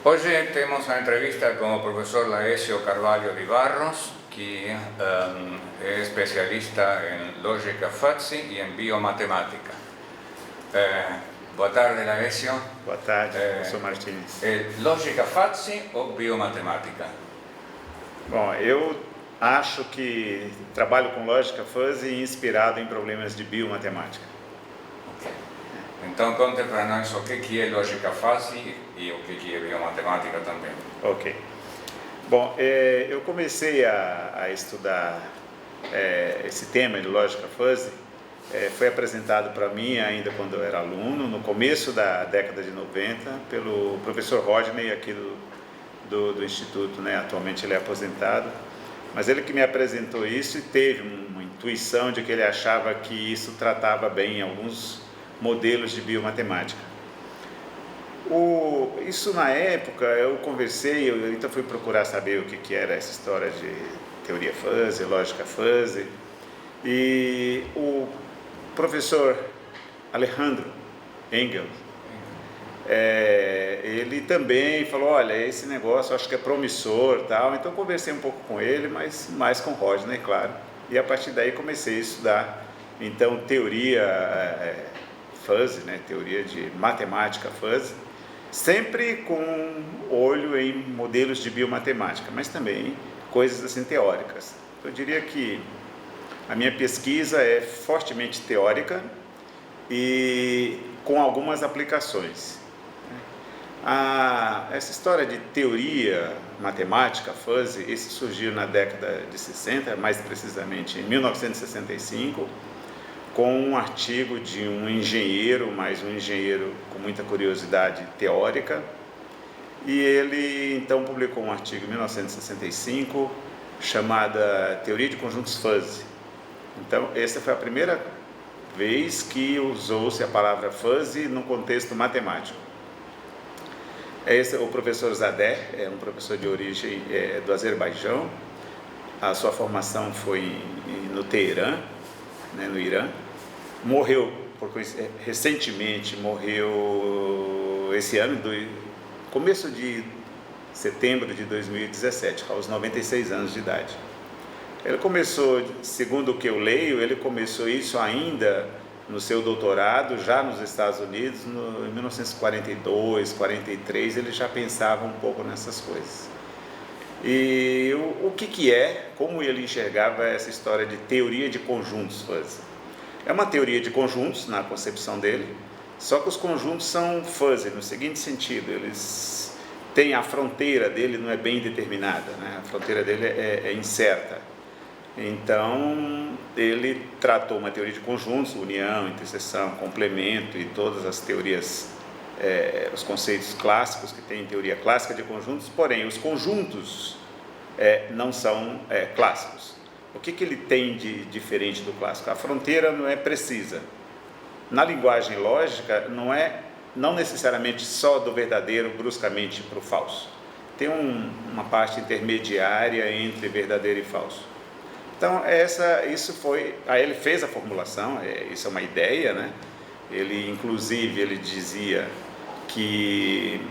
Hoje temos uma entrevista com o professor Laesio Carvalho de Barros, que é especialista em lógica fuzzy e em biomatemática. Boa tarde, Laesio. Boa tarde, professor Martins. Lógica fuzzy ou biomatemática? Bom, eu acho que trabalho com lógica fuzzy inspirado em problemas de biomatemática. Okay. Então, conte para nós o que é lógica fuzzy e o que é biomatemática também. Ok. Bom, eu comecei a estudar esse tema de lógica fuzzy. Foi apresentado para mim ainda quando eu era aluno, no começo da década de 90, pelo professor Rodney aqui do Instituto, né? Atualmente ele é aposentado, mas ele que me apresentou isso e teve uma intuição de que ele achava que isso tratava bem alguns modelos de biomatemática. Isso na época eu conversei, eu então fui procurar saber o que era essa história de teoria fuzzy, lógica fuzzy, e o professor Alejandro Engel, ele também falou, olha, esse negócio eu acho que é promissor, tal. Então conversei um pouco com ele, mas mais com Rodney, claro, e a partir daí comecei a estudar então teoria fuzzy, né, teoria de matemática fuzzy, sempre com olho em modelos de biomatemática, mas também coisas assim teóricas. Eu diria que a minha pesquisa é fortemente teórica e com algumas aplicações. Essa história de teoria matemática fuzzy, isso surgiu na década de 60, mais precisamente em 1965, com um artigo de um engenheiro, mas um engenheiro com muita curiosidade teórica, e ele então publicou um artigo em 1965 chamada Teoria de Conjuntos Fuzzy. Então essa foi a primeira vez que usou-se a palavra fuzzy no contexto matemático. O professor Zadeh é um professor de origem do Azerbaijão. A sua formação foi no Teherã, né, no Irã. Morreu recentemente, morreu esse ano, começo de setembro de 2017, aos 96 anos de idade. Ele começou, segundo o que eu leio, ele começou isso ainda no seu doutorado, já nos Estados Unidos, em 1942, 43, ele já pensava um pouco nessas coisas. E como ele enxergava essa história de teoria de conjuntos fuzzy. É uma teoria de conjuntos na concepção dele, só que os conjuntos são fuzzy no seguinte sentido, eles têm a fronteira dele não é bem determinada, né? A fronteira dele é incerta. Então ele tratou uma teoria de conjuntos, união, interseção, complemento e todas as teorias, os conceitos clássicos que tem em teoria clássica de conjuntos, porém os conjuntos não são clássicos. O que ele tem de diferente do clássico? A fronteira não é precisa. Na linguagem lógica não necessariamente só do verdadeiro bruscamente para o falso. Tem uma parte intermediária entre verdadeiro e falso. Então aí ele fez a formulação, isso é uma ideia, né? Inclusive ele dizia que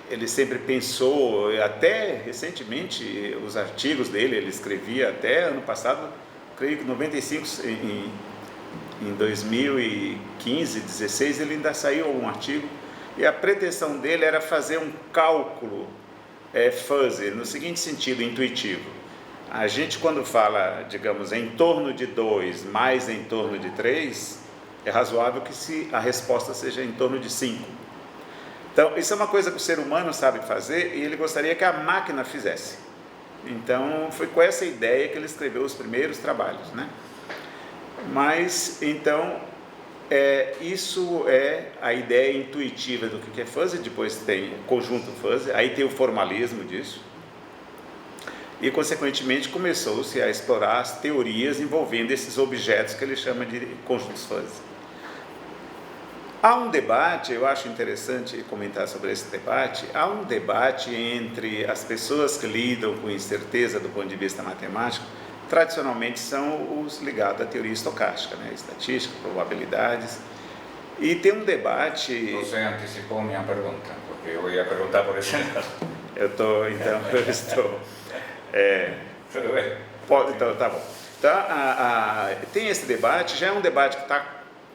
ele sempre pensou, até recentemente os artigos dele, ele escrevia até ano passado, creio que 95, em 2015, 16, ele ainda saiu um artigo, e a pretensão dele era fazer um cálculo fuzzy, no seguinte sentido, intuitivo. A gente quando fala, digamos, em torno de 2 mais em torno de 3, é razoável que a resposta seja em torno de 5. Então, isso é uma coisa que o ser humano sabe fazer e ele gostaria que a máquina fizesse. Então, foi com essa ideia que ele escreveu os primeiros trabalhos, né? Mas, então, isso é a ideia intuitiva do que é fuzzy. Depois tem o conjunto fuzzy, aí tem o formalismo disso. E, consequentemente, começou-se a explorar as teorias envolvendo esses objetos que ele chama de conjuntos fuzzy. Há um debate, eu acho interessante comentar sobre esse debate, há um debate entre as pessoas que lidam com incerteza do ponto de vista matemático, tradicionalmente são os ligados à teoria estocástica, né? Estatística, probabilidades, E tem um debate... Você antecipou minha pergunta, porque eu ia perguntar por esse lado. Eu estou... Tudo bem. Então, tá bom. Então, tem esse debate, já é um debate que está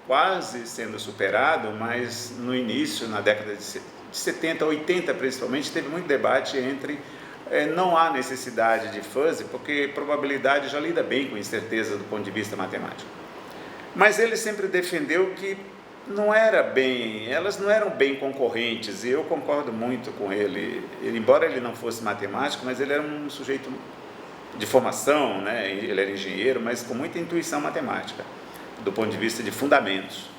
quase sendo superado, mas no início, na década de 70, 80 principalmente, teve muito debate entre não há necessidade de fuzzy, porque probabilidade já lida bem com incerteza do ponto de vista matemático. Mas ele sempre defendeu que elas não eram bem concorrentes, e eu concordo muito com ele. Embora ele não fosse matemático, mas ele era um sujeito de formação, né? Ele era engenheiro, mas com muita intuição matemática, do ponto de vista de fundamentos.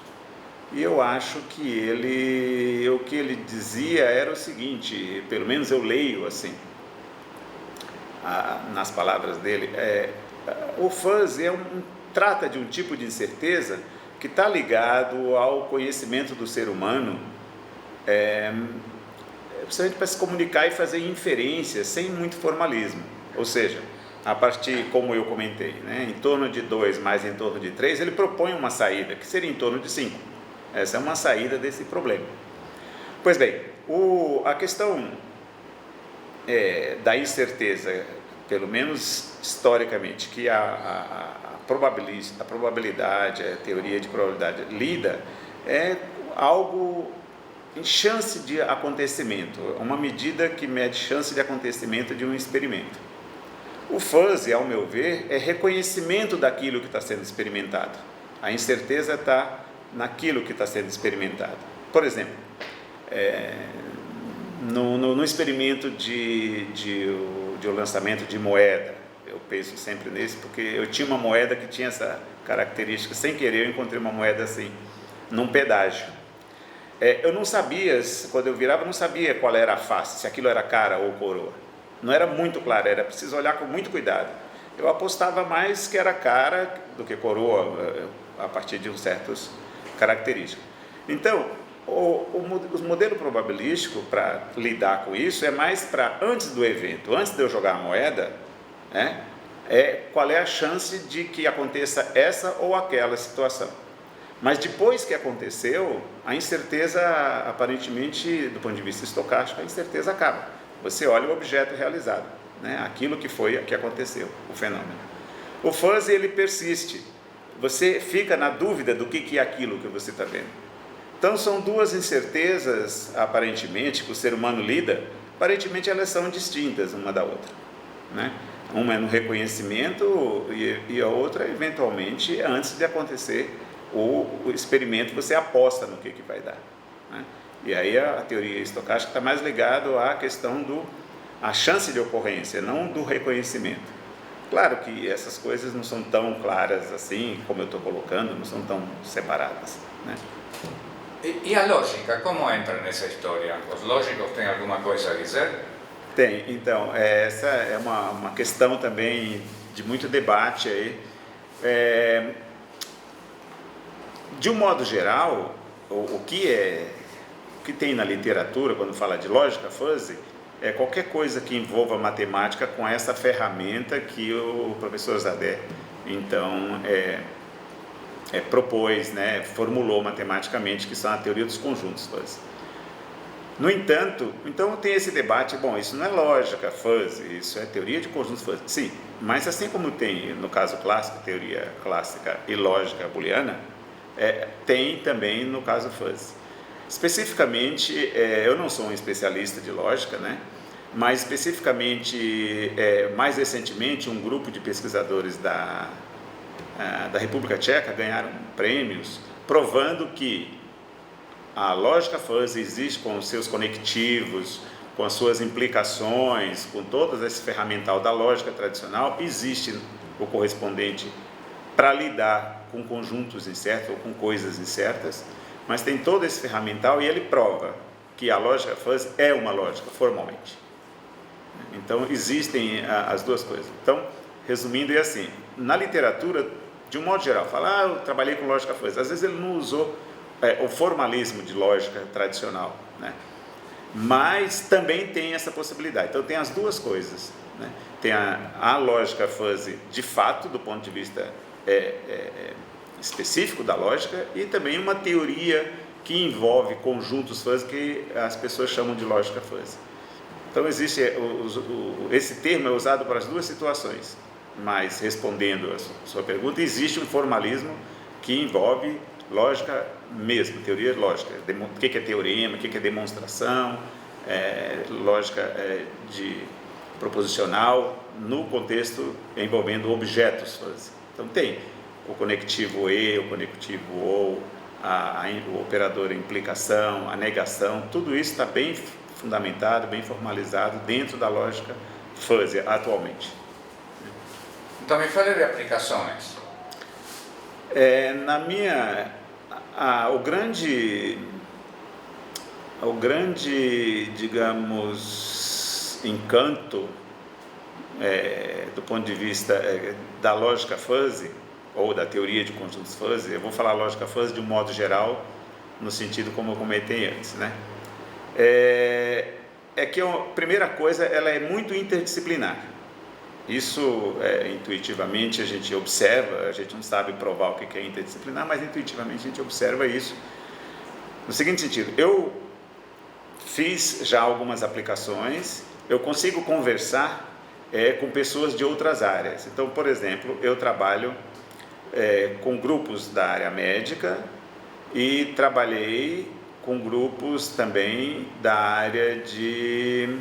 E eu acho que o que ele dizia era o seguinte, pelo menos eu leio assim, nas palavras dele, o fuzzy trata de um tipo de incerteza que está ligado ao conhecimento do ser humano, principalmente para se comunicar e fazer inferências sem muito formalismo. Ou seja, a partir, como eu comentei, né, em torno de 2 mais em torno de 3, ele propõe uma saída, que seria em torno de 5. Essa é uma saída desse problema. Pois bem, a questão da incerteza, pelo menos historicamente, que a probabilidade, a teoria de probabilidade lida, é algo em chance de acontecimento, uma medida que mede chance de acontecimento de um experimento. O fuzzy, ao meu ver, é reconhecimento daquilo que está sendo experimentado. A incerteza está naquilo que está sendo experimentado. Por exemplo, no experimento de lançamento de moeda, eu penso sempre nesse, porque eu tinha uma moeda que tinha essa característica, sem querer eu encontrei uma moeda assim, num pedágio. Eu não sabia, quando eu virava, eu não sabia qual era a face, se aquilo era cara ou coroa. Não era muito claro, era preciso olhar com muito cuidado. Eu apostava mais que era cara do que coroa, a partir de certas características. Então, o modelo probabilístico para lidar com isso é mais para antes do evento, antes de eu jogar a moeda, qual é a chance de que aconteça essa ou aquela situação. Mas depois que aconteceu, a incerteza, aparentemente, do ponto de vista estocástico, a incerteza acaba. Você olha o objeto realizado, né? Aquilo que aconteceu, o fenômeno. O fuzzy, ele persiste. Você fica na dúvida do que é aquilo que você está vendo. Então, são duas incertezas, aparentemente, que o ser humano lida, aparentemente elas são distintas uma da outra, né? Uma é no reconhecimento e a outra, eventualmente, antes de acontecer o experimento, você aposta no que vai dar, né? E aí a teoria estocástica está mais ligada à questão a chance de ocorrência, não do reconhecimento. Claro que essas coisas não são tão claras assim, como eu estou colocando, não são tão separadas, né? E a lógica, como entra nessa história? Os lógicos têm alguma coisa a dizer? Tem, então, essa é uma questão também de muito debate aí. De um modo geral, o que tem na literatura, quando fala de lógica fuzzy, é qualquer coisa que envolva matemática com essa ferramenta que o professor Zadé, então, propôs, né, formulou matematicamente, que são a teoria dos conjuntos fuzzy. No entanto, então tem esse debate, bom, isso não é lógica fuzzy, isso é teoria de conjuntos fuzzy. Sim, mas assim como tem no caso clássico, teoria clássica e lógica booleana, tem também no caso fuzzy. Especificamente, eu não sou um especialista de lógica, né? Mas especificamente, mais recentemente, um grupo de pesquisadores da República Tcheca ganharam prêmios provando que a lógica fuzzy existe com os seus conectivos, com as suas implicações, com todo esse ferramental da lógica tradicional, existe o correspondente para lidar com conjuntos incertos ou com coisas incertas, mas tem todo esse ferramental e ele prova que a lógica fuzzy é uma lógica, formalmente. Então, existem as duas coisas. Então, resumindo, é assim, na literatura, de um modo geral, fala, eu trabalhei com lógica fuzzy. Às vezes ele não usou o formalismo de lógica tradicional, né? Mas também tem essa possibilidade. Então, tem as duas coisas, né? Tem a lógica fuzzy, de fato, do ponto de vista específico da lógica e também uma teoria que envolve conjuntos fuzzy que as pessoas chamam de lógica fuzzy. Então existe esse termo é usado para as duas situações, mas respondendo a sua pergunta, existe um formalismo que envolve lógica mesmo, teoria lógica. O que é teorema, o que é demonstração, lógica de proposicional no contexto envolvendo objetos fuzzy. Então tem o conectivo e, o conectivo ou, o operador implicação, a negação, tudo isso está bem fundamentado, bem formalizado dentro da lógica fuzzy atualmente. Então me fale de aplicações. Na minha, o grande, digamos, encanto do ponto de vista da lógica fuzzy ou da teoria de conjuntos fuzzy, eu vou falar lógica fuzzy de um modo geral, no sentido como eu comentei antes, né? Que a primeira coisa, ela é muito interdisciplinar. Isso, intuitivamente, a gente observa, a gente não sabe provar o que é interdisciplinar, mas intuitivamente a gente observa isso. No seguinte sentido, eu fiz já algumas aplicações, eu consigo conversar com pessoas de outras áreas. Então, por exemplo, eu trabalho com grupos da área médica e trabalhei com grupos também da área de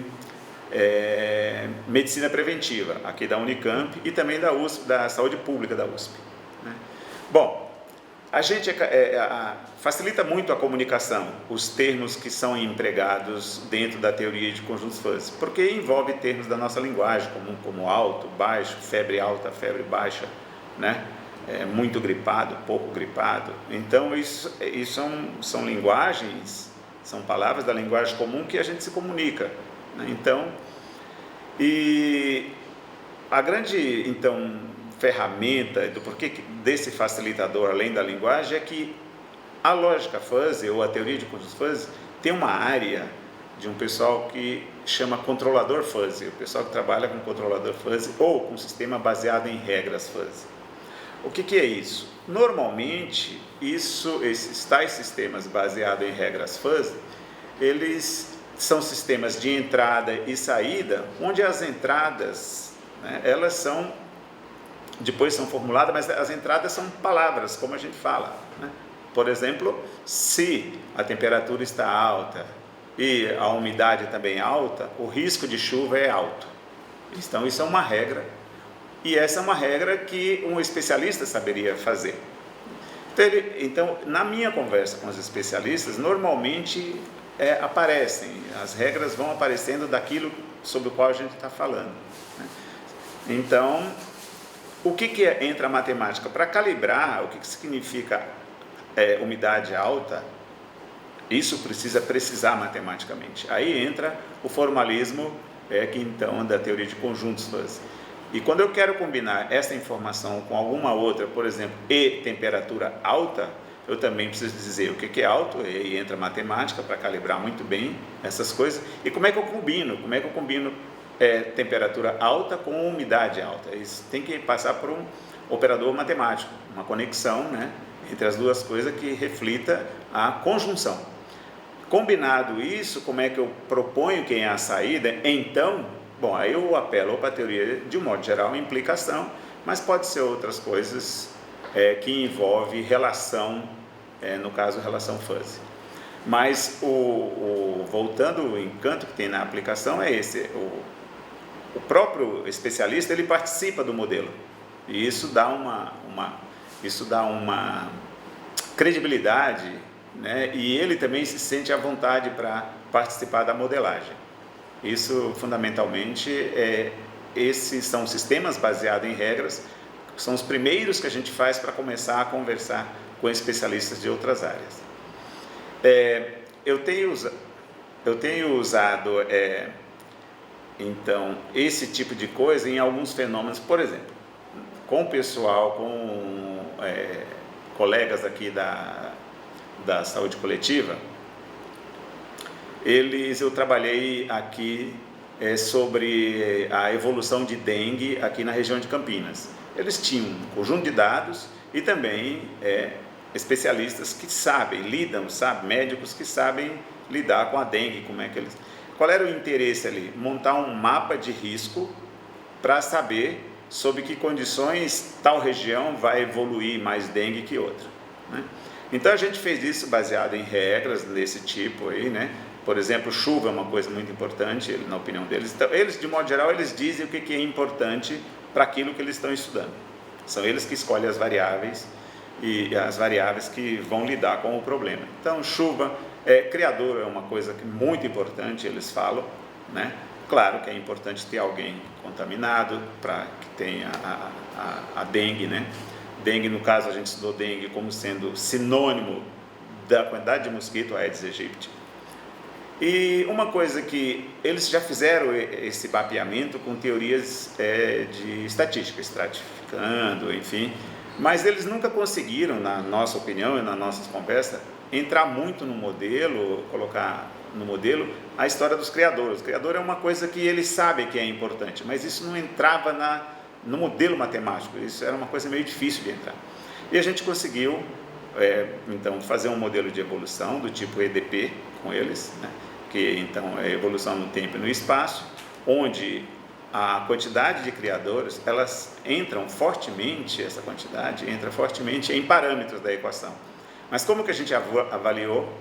medicina preventiva, aqui da Unicamp e também da USP, da saúde pública da USP, né? Bom, a gente facilita muito a comunicação, os termos que são empregados dentro da teoria de conjuntos fuzzy, porque envolve termos da nossa linguagem, como alto, baixo, febre alta, febre baixa, né? Muito gripado, pouco gripado. Então isso são linguagens, são palavras da linguagem comum que a gente se comunica, né? Então, e a grande ferramenta do porquê desse facilitador além da linguagem é que a lógica fuzzy ou a teoria de conjuntos fuzzy tem uma área de um pessoal que chama controlador fuzzy, o pessoal que trabalha com controlador fuzzy ou com sistema baseado em regras fuzzy. O que é isso? Normalmente, esses tais sistemas baseados em regras fuzzy, eles são sistemas de entrada e saída, onde as entradas, né, elas depois são formuladas, mas as entradas são palavras, como a gente fala, né? Por exemplo, se a temperatura está alta e a umidade também então o risco de chuva é alto. Então, isso é uma regra. E essa é uma regra que um especialista saberia fazer. Então, na minha conversa com os especialistas, normalmente aparecem, as regras vão aparecendo daquilo sobre o qual a gente está falando, né? Então, o que entra a matemática? Para calibrar o que significa umidade alta, isso precisa precisar matematicamente. Aí entra o formalismo da teoria de conjuntos fuzzy. E quando eu quero combinar essa informação com alguma outra, por exemplo, e temperatura alta, eu também preciso dizer o que é alto, e aí entra matemática para calibrar muito bem essas coisas. E como é que eu combino? Como é que eu combino temperatura alta com umidade alta? Isso tem que passar por um operador matemático, uma conexão, né, entre as duas coisas que reflita a conjunção. Combinado isso, como é que eu proponho quem é a saída? Então, bom, aí eu apelo para a teoria, de um modo geral, implicação, mas pode ser outras coisas que envolvem relação, no caso, relação fuzzy. Mas, voltando, o encanto que tem na aplicação é esse, o próprio especialista, ele participa do modelo, e isso dá uma credibilidade, né? E ele também se sente à vontade para participar da modelagem. Isso, fundamentalmente, esses são sistemas baseados em regras, são os primeiros que a gente faz para começar a conversar com especialistas de outras áreas. Eu tenho usado, então, esse tipo de coisa em alguns fenômenos, por exemplo, com o pessoal, com colegas aqui da saúde coletiva. Eu trabalhei aqui sobre a evolução de dengue aqui na região de Campinas. Eles tinham um conjunto de dados e também especialistas que sabem, médicos que sabem lidar com a dengue, como é que eles... Qual era o interesse ali? Montar um mapa de risco para saber sob que condições tal região vai evoluir mais dengue que outra, né? Então a gente fez isso baseado em regras desse tipo aí, né? Por exemplo, chuva é uma coisa muito importante, na opinião deles. Então, eles, de modo geral, eles dizem o que é importante para aquilo que eles estão estudando. São eles que escolhem as variáveis e as variáveis que vão lidar com o problema. Então, chuva, criador é uma coisa muito importante, eles falam, né? Claro que é importante ter alguém contaminado para que tenha a dengue, né? Dengue, no caso, a gente estudou dengue como sendo sinônimo da quantidade de mosquito Aedes aegypti. E uma coisa que eles já fizeram esse mapeamento com teorias de estatística, estratificando, enfim, mas eles nunca conseguiram, na nossa opinião e nas nossas conversas, entrar muito no modelo, colocar no modelo a história dos criadores. O criador é uma coisa que eles sabem que é importante, mas isso não entrava no modelo matemático, isso era uma coisa meio difícil de entrar. E a gente conseguiu, então, fazer um modelo de evolução do tipo EDP com eles, né? Que então é evolução no tempo e no espaço, onde a quantidade de criadores, elas entram fortemente, essa quantidade entra fortemente em parâmetros da equação. Mas como que a gente avaliou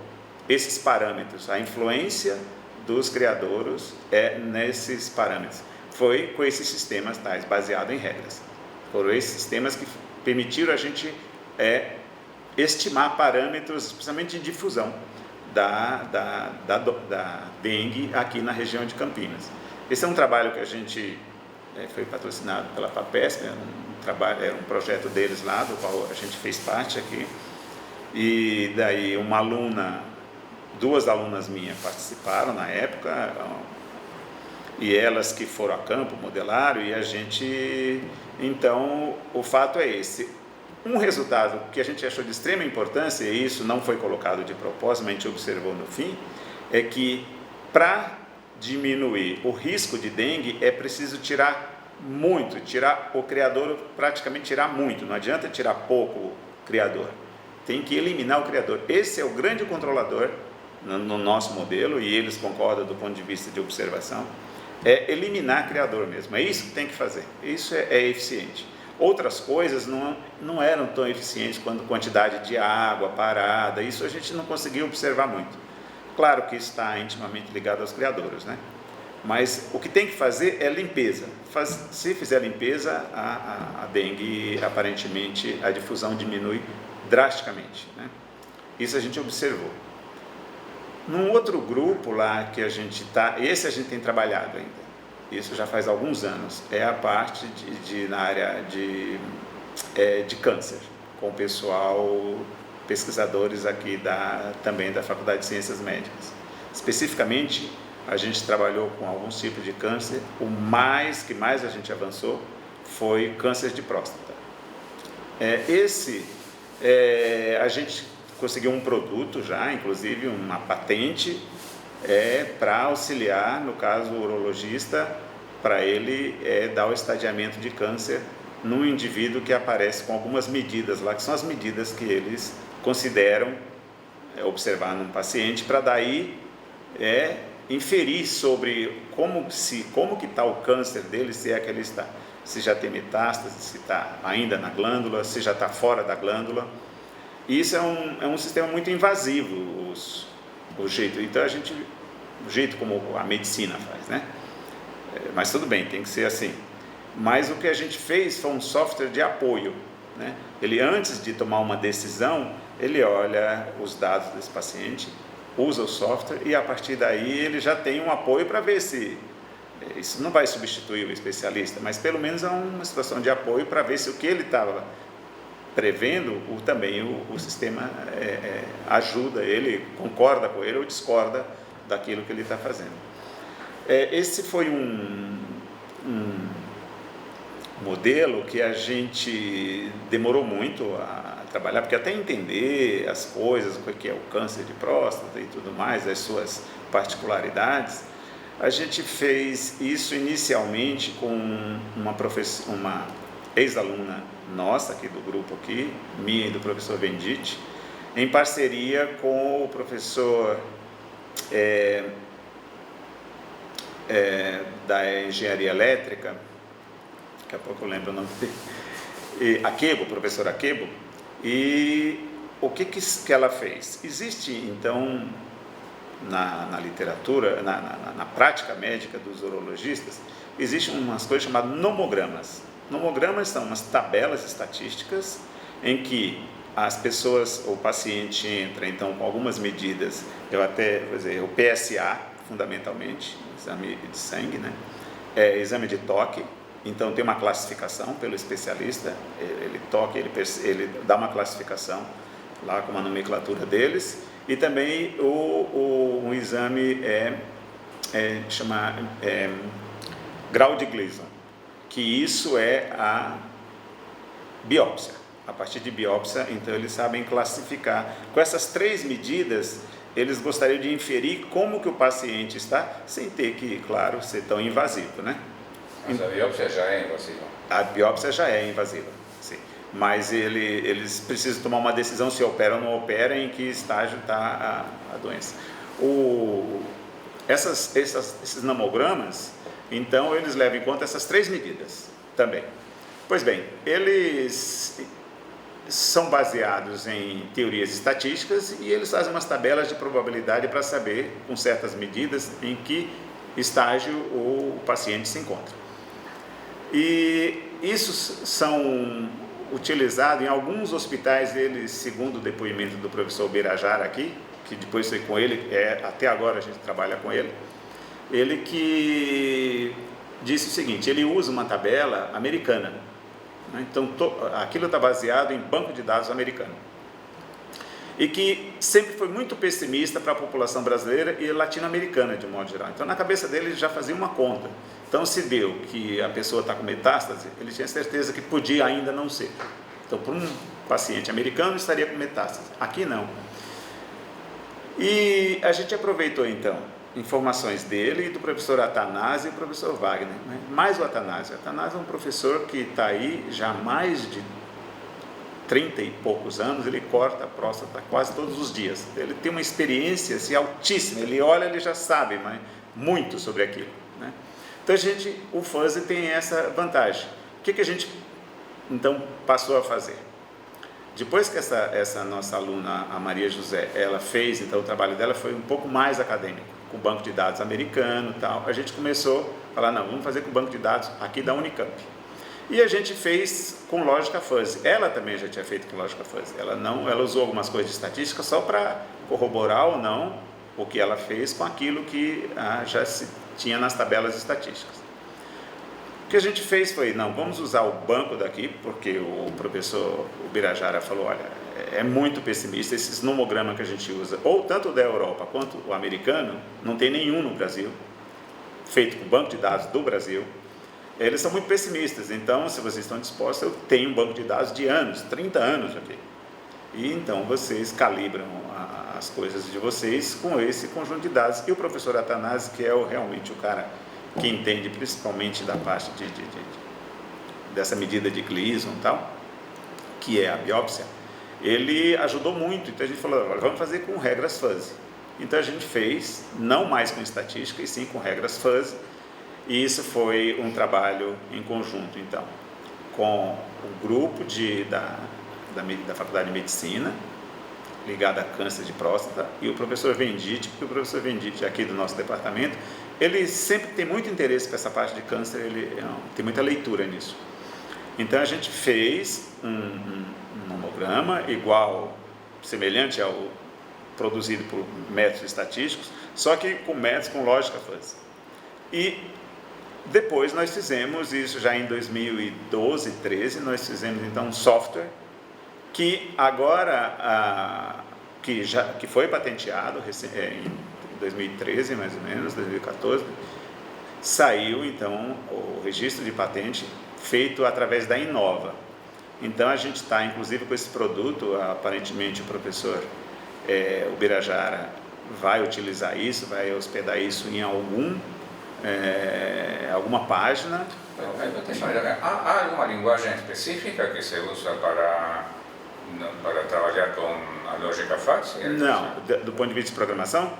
esses parâmetros? A influência dos criadores nesses parâmetros foi com esses sistemas tais, baseado em regras. Foram esses sistemas que permitiram a gente estimar parâmetros, especialmente de difusão da dengue aqui na região de Campinas. Esse é um trabalho que a gente foi patrocinado pela FAPESP, era um projeto deles lá, do qual a gente fez parte aqui, e daí duas alunas minhas participaram na época, e elas que foram a campo, modelaram, e a gente, então, o fato é esse. Um resultado que a gente achou de extrema importância, e isso não foi colocado de propósito, mas a gente observou no fim, é que para diminuir o risco de dengue é preciso tirar o criador, praticamente tirar muito, não adianta tirar pouco o criador, tem que eliminar o criador. Esse é o grande controlador no nosso modelo, e eles concordam do ponto de vista de observação, é eliminar o criador mesmo, é isso que tem que fazer, isso é eficiente. Outras coisas não eram tão eficientes quanto quantidade de água parada, isso a gente não conseguiu observar muito. Claro que isso está intimamente ligado aos criadores, né? Mas o que tem que fazer é limpeza. Se fizer limpeza, a dengue, aparentemente, a difusão diminui drasticamente, né? Isso a gente observou. Num outro grupo lá que a gente está, esse a gente tem trabalhado ainda, isso já faz alguns anos, é a parte na área de câncer, com o pessoal, pesquisadores aqui também da Faculdade de Ciências Médicas. Especificamente, a gente trabalhou com alguns tipos de câncer, que mais a gente avançou foi câncer de próstata. A gente conseguiu um produto já, inclusive uma patente, para auxiliar, no caso o urologista, para ele dar o estadiamento de câncer num indivíduo que aparece com algumas medidas lá, que são as medidas que eles consideram observar num paciente, para daí inferir sobre como que está o câncer dele, se é que ele está, se já tem metástase, se está ainda na glândula, se já está fora da glândula. E isso é um sistema muito invasivo, o jeito como a medicina faz, né? Mas tudo bem, tem que ser assim. Mas o que a gente fez foi um software de apoio, né? Ele, antes de tomar uma decisão, ele olha os dados desse paciente, usa o software, e a partir daí ele já tem um apoio para ver se... Isso não vai substituir o especialista, mas pelo menos é uma situação de apoio para ver se o que ele estava prevendo, também o sistema ajuda ele, concorda com ele ou discorda daquilo que ele está fazendo. Esse foi um modelo que a gente demorou muito a trabalhar, porque até entender as coisas, o que é o câncer de próstata e tudo mais, as suas particularidades, a gente fez isso inicialmente com uma ex-aluna nossa aqui do grupo aqui, minha e do professor Vendite, em parceria com o professor da engenharia elétrica, daqui a pouco eu lembro o nome dele, Akebo, professor Akebo. E o que ela fez? Existe então na literatura, na prática médica dos urologistas, existem umas coisas chamadas nomogramas. Nomogramas são umas tabelas estatísticas em que as pessoas, o paciente entra então com algumas medidas, vou dizer, o PSA, fundamentalmente, exame de sangue, né? Exame de toque, então tem uma classificação pelo especialista, ele toca, ele dá uma classificação lá com uma nomenclatura deles, e também um exame chama grau de Gleason, que isso é a biópsia. A partir de biópsia, então eles sabem classificar. Com essas 3 medidas, eles gostariam de inferir como que o paciente está, sem ter que, claro, ser tão invasivo, né? Mas a biópsia já é invasiva. A biópsia já é invasiva, sim. Mas eles precisam tomar uma decisão se opera ou não opera, em que estágio está a doença. Esses nomogramas, então, eles levam em conta essas 3 medidas também. Pois bem, eles são baseados em teorias estatísticas e eles fazem umas tabelas de probabilidade para saber, com certas medidas, em que estágio o paciente se encontra. E isso são utilizados em alguns hospitais, eles, segundo o depoimento do professor Birajara aqui, que depois foi com ele, até agora a gente trabalha com ele, ele que disse o seguinte: ele usa uma tabela americana, né? Então aquilo está baseado em banco de dados americano, e que sempre foi muito pessimista para a população brasileira e latino-americana de modo geral. Então na cabeça dele ele já fazia uma conta. Então se deu que a pessoa está com metástase, ele tinha certeza que podia ainda não ser. Então para um paciente americano estaria com metástase, aqui não. E a gente aproveitou então informações dele e do professor Athanásio e do professor Wagner, né? Mais o Athanásio. O Athanásio é um professor que está aí já há mais de 30 e poucos anos, ele corta a próstata quase todos os dias. Ele tem uma experiência assim, altíssima, ele olha, ele já sabe muito sobre aquilo, né? Então o Fuzzy tem essa vantagem. O que a gente então passou a fazer? Depois que essa nossa aluna, a Maria José, ela fez, então o trabalho dela foi um pouco mais acadêmico, com o banco de dados americano e tal, a gente começou a falar, não, vamos fazer com o banco de dados aqui da Unicamp. E a gente fez com lógica fuzzy. Ela também já tinha feito com lógica fuzzy. Ela usou algumas coisas de estatística só para corroborar ou não o que ela fez com aquilo que já se tinha nas tabelas estatísticas. O que a gente fez foi, não, vamos usar o banco daqui, porque o professor Birajara falou, olha, é muito pessimista, esses nomogramas que a gente usa, ou tanto da Europa quanto o americano, não tem nenhum no Brasil, feito com banco de dados do Brasil. Eles são muito pessimistas, então se vocês estão dispostos, eu tenho um banco de dados de anos, 30 anos aqui. E então vocês calibram as coisas de vocês com esse conjunto de dados. E o professor Athanásio, que é realmente o cara que entende principalmente da parte dessa medida de Gleason e tal, que é a biópsia, ele ajudou muito. Então a gente falou, olha, vamos fazer com regras fuzzy. Então a gente fez, não mais com estatística, e sim com regras fuzzy. E isso foi um trabalho em conjunto, então, com o grupo da Faculdade de Medicina, ligado a câncer de próstata, e o professor Vendite, porque o professor Vendite, aqui do nosso departamento, ele sempre tem muito interesse por essa parte de câncer, ele tem muita leitura nisso. Então a gente fez um nomograma semelhante ao produzido por métodos estatísticos, só que com métodos com lógica fuzzy. E depois nós fizemos isso já em 2012, 13, nós fizemos então um software que agora, que foi patenteado em 2013 mais ou menos, 2014, saiu então o registro de patente feito através da Inova. Então a gente está inclusive com esse produto, aparentemente o professor Birajara vai utilizar isso, vai hospedar isso em algum alguma página. ¿Há alguma linguagem específica que se usa para trabalhar com a lógica FATS? Não, do ponto de vista de programação?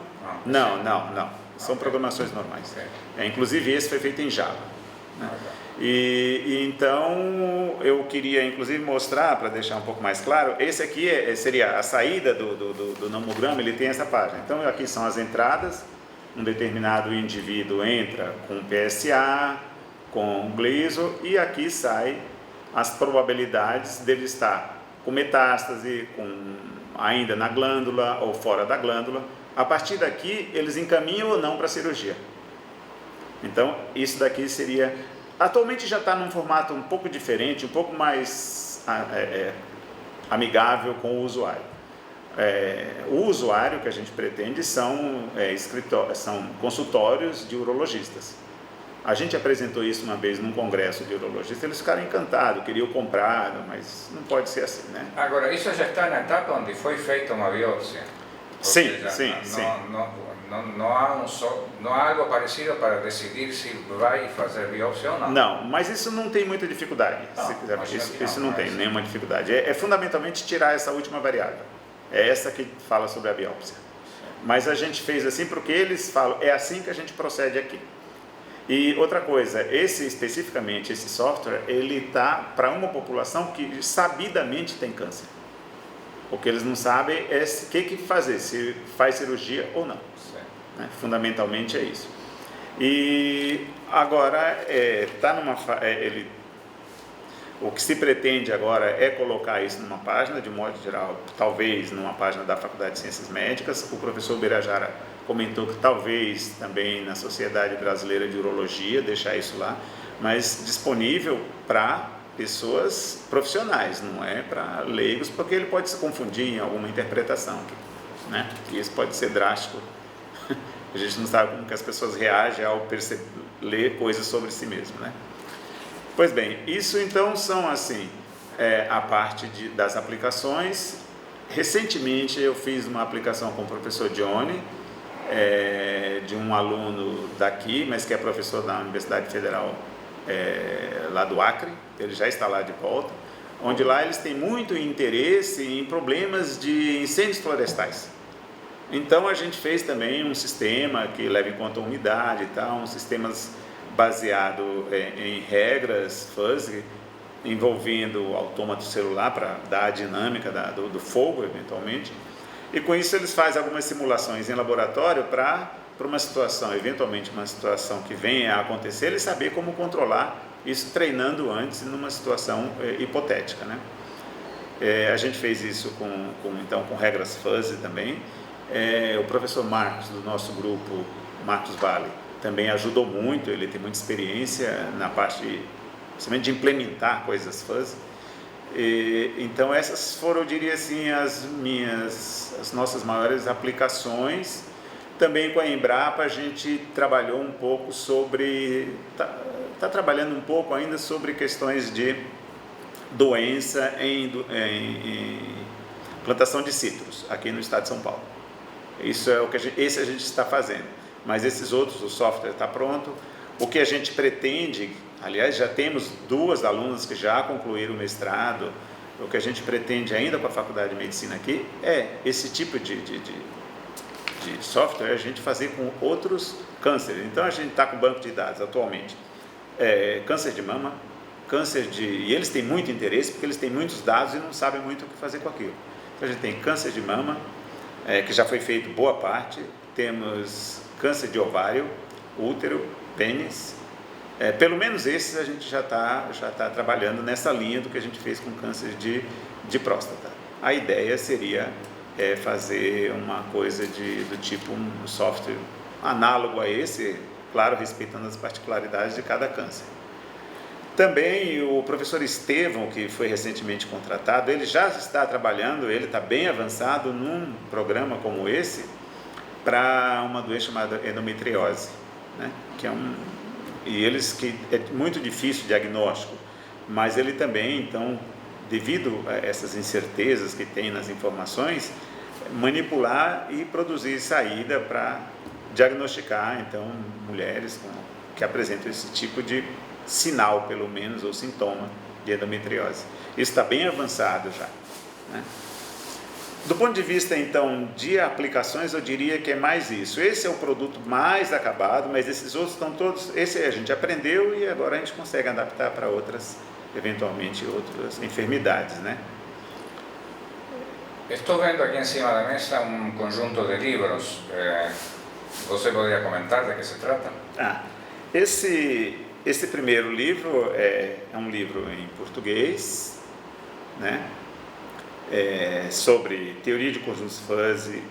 Não. São programações normais. Inclusive esse foi feito em Java. Né? E então eu queria inclusive mostrar, para deixar um pouco mais claro, esse aqui seria a saída do nomograma, ele tem essa página. Então aqui são as entradas, um determinado indivíduo entra com PSA, com gliso, e aqui sai as probabilidades dele estar com metástase, ainda na glândula ou fora da glândula. A partir daqui eles encaminham ou não para a cirurgia. Então isso daqui seria... Atualmente já está num formato um pouco diferente, um pouco mais amigável com o usuário. O usuário que a gente pretende são consultórios de urologistas. A gente apresentou isso uma vez num congresso de urologistas, eles ficaram encantados, queriam comprar, mas não pode ser assim, né? Agora, isso já está na etapa onde foi feita uma biópsia? Sim. Não há algo parecido para decidir se vai fazer biópsia ou não? Não, mas isso não tem muita dificuldade. Se quiser, isso não tem nenhuma dificuldade. É fundamentalmente tirar essa última variável. É essa que fala sobre a biópsia. Mas a gente fez assim porque eles falam, é assim que a gente procede aqui. E outra coisa, especificamente esse software, ele está para uma população que sabidamente tem câncer. O que eles não sabem é o que fazer, se faz cirurgia ou não. Né? Fundamentalmente é isso. E agora o que se pretende agora é colocar isso numa página, de um modo geral, talvez numa página da Faculdade de Ciências Médicas. O professor Birajara comentou que talvez também na Sociedade Brasileira de Urologia, deixar isso lá, mas disponível para pessoas profissionais, não é para leigos, porque ele pode se confundir em alguma interpretação, né? E isso pode ser drástico. A gente não sabe como que as pessoas reagem ao ler coisas sobre si mesmo, né? Pois bem, isso então são assim a parte das aplicações. Recentemente eu fiz uma aplicação com o professor Johnny, de um aluno daqui, mas que é professor da Universidade Federal lá do Acre. Ele já está lá de volta, onde lá eles têm muito interesse em problemas de incêndios florestais. Então a gente fez também um sistema que leva em conta a umidade e tal, um sistema baseado em regras fuzzy, envolvendo o autômato celular para dar a dinâmica do fogo eventualmente. E com isso eles fazem algumas simulações em laboratório para uma situação, eventualmente uma situação que venha a acontecer, eles saber como controlar isso treinando antes numa situação hipotética, né? A gente fez isso com regras fuzzy também. O professor Marcos, do nosso grupo, Marcos Vale, também ajudou muito, ele tem muita experiência na parte principalmente de implementar coisas fuzzy. Então essas foram, eu diria assim, as nossas maiores aplicações. Também com a Embrapa a gente trabalhou um pouco sobre, está trabalhando um pouco ainda sobre questões de doença em plantação de citros, aqui no estado de São Paulo. Isso é o que esse a gente está fazendo, mas esses outros, o software está pronto. O que a gente pretende, aliás, já temos 2 alunas que já concluíram o mestrado. O que a gente pretende ainda com a Faculdade de Medicina aqui é esse tipo de software a gente fazer com outros cânceres. Então a gente está com banco de dados atualmente, câncer de mama, e eles têm muito interesse porque eles têm muitos dados e não sabem muito o que fazer com aquilo. Então a gente tem câncer de mama, que já foi feito boa parte, temos câncer de ovário, útero, pênis, pelo menos esses a gente já está trabalhando nessa linha do que a gente fez com câncer de próstata. A ideia seria fazer uma coisa do tipo um software análogo a esse, claro, respeitando as particularidades de cada câncer. Também o professor Estevão, que foi recentemente contratado, ele já está trabalhando, ele está bem avançado num programa como esse para uma doença chamada endometriose, né? Que é muito difícil o diagnóstico, mas ele também, então, devido a essas incertezas que tem nas informações, manipular e produzir saída para diagnosticar, então, mulheres que apresentam esse tipo de sinal, pelo menos, ou sintoma de endometriose. Isso está bem avançado já, né? Do ponto de vista, então, de aplicações, eu diria que é mais isso. Esse é o produto mais acabado, mas esses outros estão todos... Esse a gente aprendeu e agora a gente consegue adaptar para outras, eventualmente, outras enfermidades, né? Estou vendo aqui em cima da mesa um conjunto de livros. Você poderia comentar de que se trata? Esse primeiro livro é um livro em português, né? Sobre teoria de conjuntos fuzzy,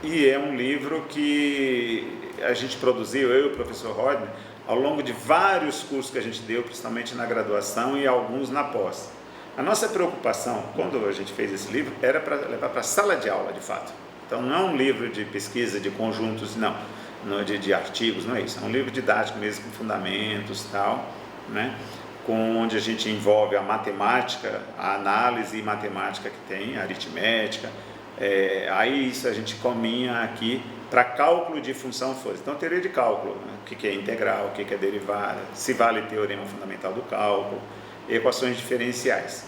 e é um livro que a gente produziu, eu e o professor Rodney, ao longo de vários cursos que a gente deu, principalmente na graduação e alguns na pós. A nossa preocupação, quando a gente fez esse livro, era para levar para a sala de aula, de fato. Então, não é um livro de pesquisa de conjuntos, não de artigos, não é isso. É um livro didático mesmo, com fundamentos e tal, né? Onde a gente envolve a matemática, a análise matemática que tem, a aritmética. Aí isso a gente caminha aqui para cálculo de função fuzzy. Então, teoria de cálculo, né? O que é integral, o que é derivada, se vale teorema fundamental do cálculo, equações diferenciais,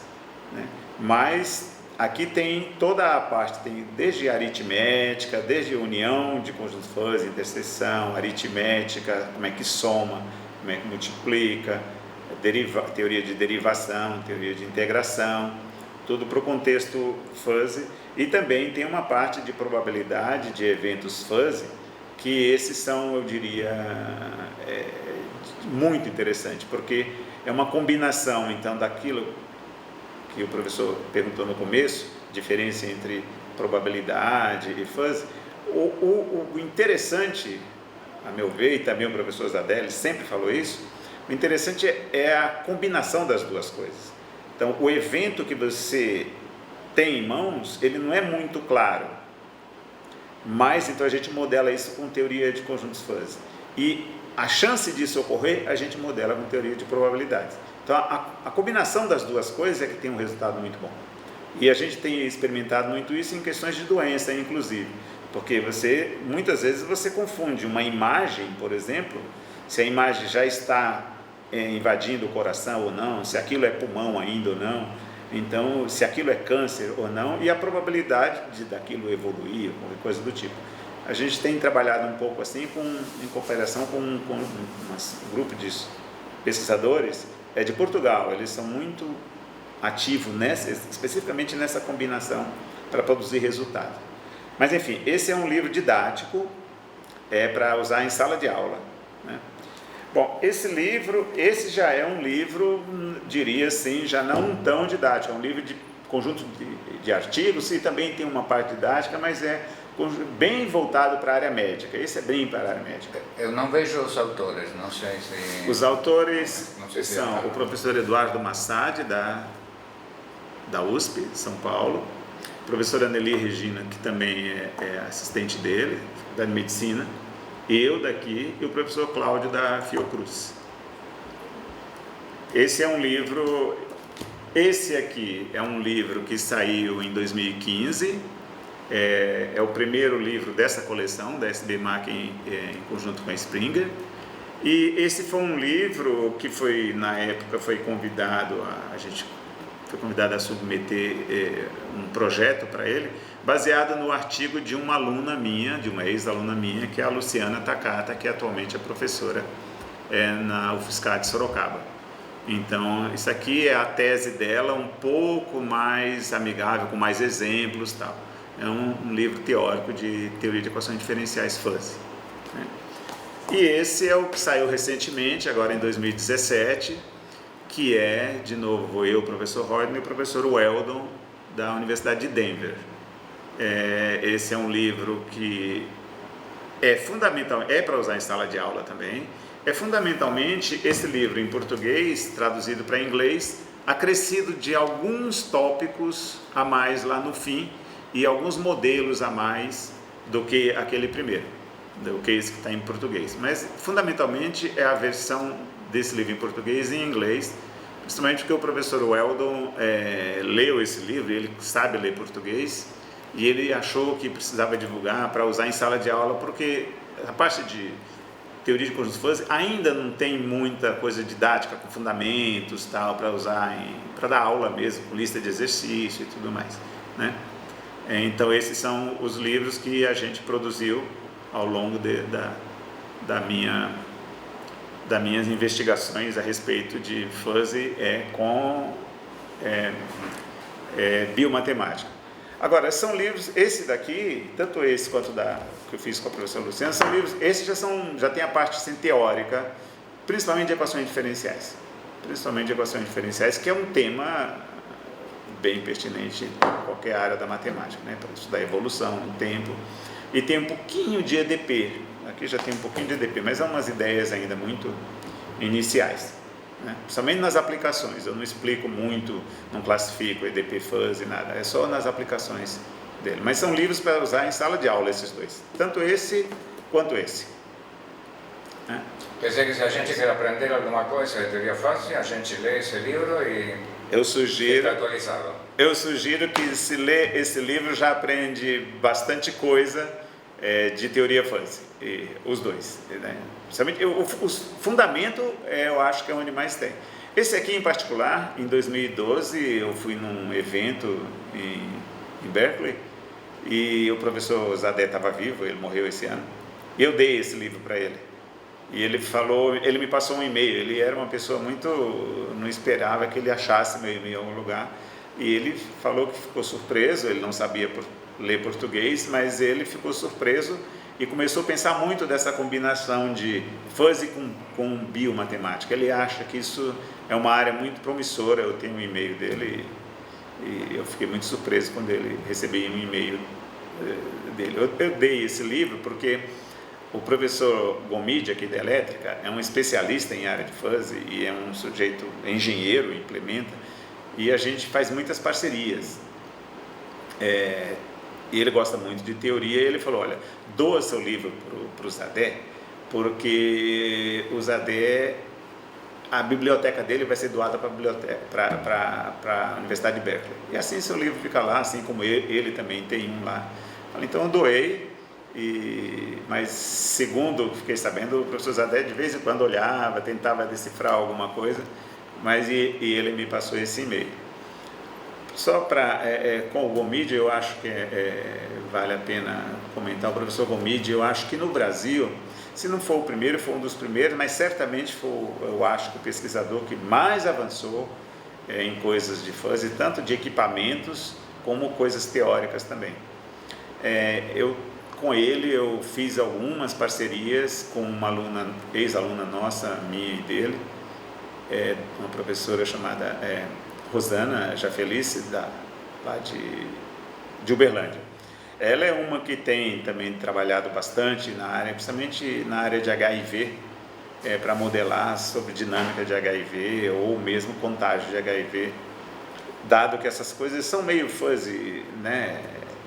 né? Mas aqui tem toda a parte, tem desde aritmética, desde união de conjuntos fuzzy, interseção, aritmética, como é que soma, como é que multiplica, teoria de derivação, teoria de integração, tudo para o contexto fuzzy. E também tem uma parte de probabilidade de eventos fuzzy, que esses são, eu diria, muito interessante, porque é uma combinação, então, daquilo que o professor perguntou no começo, diferença entre probabilidade e fuzzy. O interessante, a meu ver, e também o professor Zadelli sempre falou isso, o interessante é a combinação das duas coisas. Então, o evento que você tem em mãos, ele não é muito claro, mas então a gente modela isso com teoria de conjuntos fuzzy. E a chance disso ocorrer, a gente modela com teoria de probabilidades. Então, a combinação das duas coisas é que tem um resultado muito bom. E a gente tem experimentado muito isso em questões de doença, inclusive, porque muitas vezes você confunde uma imagem, por exemplo, se a imagem já está invadindo o coração ou não, se aquilo é pulmão ainda ou não, então se aquilo é câncer ou não, e a probabilidade daquilo evoluir, qualquer coisa do tipo. A gente tem trabalhado um pouco assim, em cooperação com um grupo de pesquisadores de Portugal. Eles são muito ativos especificamente nessa combinação para produzir resultado. Mas enfim, esse é um livro didático, para usar em sala de aula, né? Bom, esse já é um livro, diria assim, já não tão didático, é um livro de conjunto de artigos, e também tem uma parte didática, mas é bem voltado para a área médica. Esse é bem para a área médica. Eu não vejo os autores, não sei se... Os autores são o professor Eduardo Massad, da USP, São Paulo, a professora Nelly Regina, que também é assistente dele, da medicina, eu daqui, e o professor Cláudio da Fiocruz. Esse aqui é um livro que saiu em 2015, é o primeiro livro dessa coleção, da SBMAC em conjunto com a Springer, e esse foi um livro que na época foi convidado, a gente foi convidado a submeter um projeto para ele, baseado no artigo de uma aluna minha, de uma ex-aluna minha, que é a Luciana Takata, que atualmente é professora na UFSCar de Sorocaba. Então, isso aqui é a tese dela, um pouco mais amigável, com mais exemplos e tal. É um livro teórico de teoria de equações diferenciais fuzzy, né? E esse é o que saiu recentemente, agora em 2017, que é, de novo, eu, o professor Rodney e o professor Weldon, da Universidade de Denver. Esse é um livro que é fundamental, para usar em sala de aula também. É fundamentalmente esse livro em português, traduzido para inglês, acrescido de alguns tópicos a mais lá no fim e alguns modelos a mais do que aquele primeiro, do que esse que está em português. Mas fundamentalmente é a versão desse livro em português e em inglês, principalmente porque o professor Weldon leu esse livro, ele sabe ler português, e ele achou que precisava divulgar para usar em sala de aula, porque a parte de teoria de conjuntos fuzzy ainda não tem muita coisa didática com fundamentos tal para usar para dar aula mesmo, com lista de exercício e tudo mais, né? Então esses são os livros que a gente produziu ao longo das minhas investigações a respeito de fuzzy com biomatemática. Agora, são livros, esse daqui, tanto esse quanto que eu fiz com a professora Luciana, são livros, esses já tem a parte assim, teórica, principalmente de equações diferenciais. Que é um tema bem pertinente em qualquer área da matemática, né? Para estudar evolução, tempo, e tem um pouquinho de EDP, aqui já tem um pouquinho de EDP, mas há umas ideias ainda muito iniciais, né? Principalmente nas aplicações, eu não explico muito, não classifico EDP fuzzy, nada, é só nas aplicações dele, mas são livros para usar em sala de aula esses dois, tanto esse quanto esse, né? Quer dizer que se a gente quer aprender alguma coisa de teoria fuzzy, a gente lê esse livro e fica atualizado. Eu sugiro que se lê esse livro já aprende bastante coisa de teoria fuzzy, os dois, né? O fundamento eu acho que é onde mais tem. Esse aqui em particular, em 2012, eu fui num evento em Berkeley e o professor Zadé estava vivo, ele morreu esse ano, e eu dei esse livro para ele. E ele me passou um e-mail, ele era uma pessoa não esperava que ele achasse meu e-mail em algum lugar, e ele falou que ficou surpreso, ele não sabia ler português, mas ele ficou surpreso e começou a pensar muito dessa combinação de fuzzy com biomatemática. Ele acha que isso é uma área muito promissora, eu tenho um e-mail dele e eu fiquei muito surpreso quando ele recebi um e-mail dele. Eu dei esse livro porque o professor Gomide, aqui da Elétrica, é um especialista em área de fuzzy e é um sujeito engenheiro, implementa, e a gente faz muitas parcerias. E ele gosta muito de teoria, e ele falou, olha, doa seu livro para o Zadé, porque o Zadé, a biblioteca dele vai ser doada para a Universidade de Berkeley. E assim seu livro fica lá, assim como ele também tem um lá. Então eu doei, mas segundo fiquei sabendo, o professor Zadé de vez em quando olhava, tentava decifrar alguma coisa, mas ele me passou esse e-mail. Só com o Gomide, eu acho que vale a pena comentar, o professor Gomide, eu acho que no Brasil, se não for o primeiro, foi um dos primeiros, mas certamente foi, eu acho, que o pesquisador que mais avançou em coisas de fuzzy, tanto de equipamentos como coisas teóricas também. Com ele eu fiz algumas parcerias com uma ex-aluna nossa, minha e dele, uma professora chamada Rosana Jafelice, lá de Uberlândia. Ela é uma que tem também trabalhado bastante na área, principalmente na área de HIV, para modelar sobre dinâmica de HIV ou mesmo contágio de HIV, dado que essas coisas são meio fuzzy, né,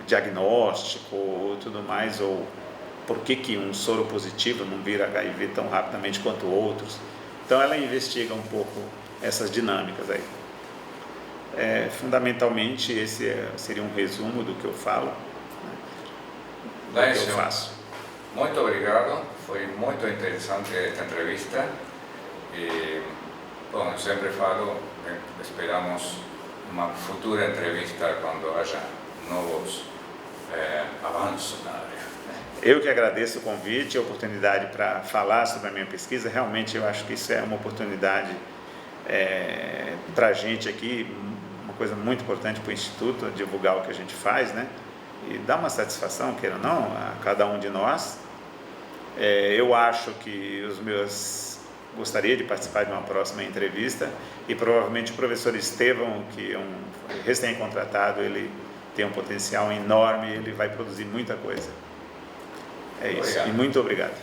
diagnóstico ou tudo mais, ou por que um soro positivo não vira HIV tão rapidamente quanto outros. Então ela investiga um pouco essas dinâmicas aí. Fundamentalmente esse seria um resumo do que eu falo, né, do que eu faço. Muito obrigado, foi muito interessante esta entrevista e, bom, eu sempre falo, esperamos uma futura entrevista quando haja novos avanços na área. Eu que agradeço o convite, a oportunidade para falar sobre a minha pesquisa. Realmente eu acho que isso é uma oportunidade para a gente aqui, uma coisa muito importante para o Instituto, divulgar o que a gente faz, né? E dá uma satisfação, queira ou não, a cada um de nós. Eu acho que gostaria de participar de uma próxima entrevista e provavelmente o professor Estevão, que é um recém-contratado, ele tem um potencial enorme, ele vai produzir muita coisa. É isso, e muito obrigado.